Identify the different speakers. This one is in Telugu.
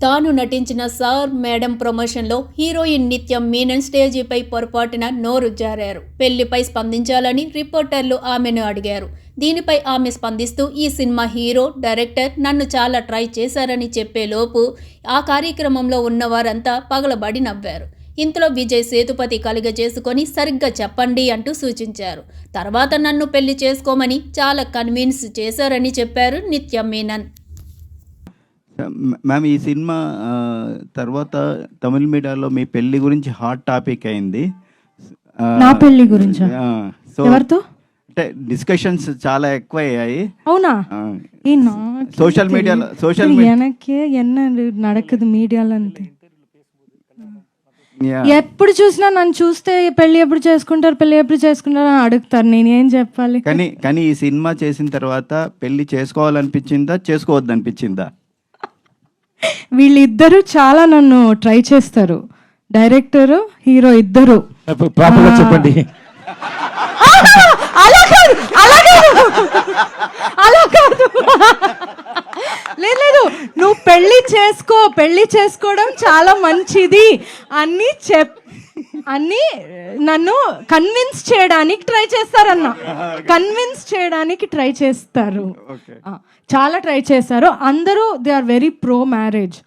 Speaker 1: తాను నటించిన సార్ మేడం ప్రమోషన్లో హీరోయిన్ నిత్య మీనన్ స్టేజీపై పొరపాటున నోరు జారారు. పెళ్లిపై స్పందించాలని రిపోర్టర్లు ఆమెను అడిగారు. దీనిపై ఆమె స్పందిస్తూ ఈ సినిమా హీరో, డైరెక్టర్ నన్ను చాలా ట్రై చేశారని చెప్పేలోపు ఆ కార్యక్రమంలో ఉన్నవారంతా పగలబడి నవ్వారు. ఇంతలో విజయ్ సేతుపతి కలుగజేసుకొని సరిగ్గా చెప్పండి అంటూ సూచించారు. తర్వాత నన్ను పెళ్లి చేసుకోమని చాలా కన్విన్స్ చేశారని చెప్పారు నిత్య మీనన్.
Speaker 2: మ్యామ్, ఈ సినిమా తర్వాత తమిళ మీడియాలో మీ పెళ్లి గురించి హాట్ టాపిక్ అయింది.
Speaker 3: నా పెళ్లి గురించా?
Speaker 2: సో
Speaker 3: ఎవరితో
Speaker 2: అంటే డిస్కషన్స్ చాలా ఎక్కువ అయ్యాయి.
Speaker 3: అవునా?
Speaker 2: సోషల్ మీడియాలో
Speaker 3: எனக்கு என்ன நடக்குது మీడియాలో అంతే. ఎప్పుడు చూసినా నన్ను చూస్తే పెళ్లి ఎప్పుడు చేసుకుంటారు అని అడుగుతారు. నేను ఏం చెప్పాలి?
Speaker 2: కానీ ఈ సినిమా చేసిన తర్వాత పెళ్లి చేసుకోవాలనిపించిందా, చేసుకోవద్దనిపించిందా?
Speaker 3: వీళ్ళిద్దరూ చాలా నన్ను ట్రై చేస్తారు, డైరెక్టర్ హీరో ఇద్దరు.
Speaker 4: చెప్పండి.
Speaker 3: అలా కాదు లేదు, నువ్వు పెళ్లి చేసుకోవడం చాలా మంచిది అని నన్ను కన్విన్స్ చేయడానికి ట్రై చేస్తారు. చాలా ట్రై చేస్తారు అందరూ. They are very pro marriage.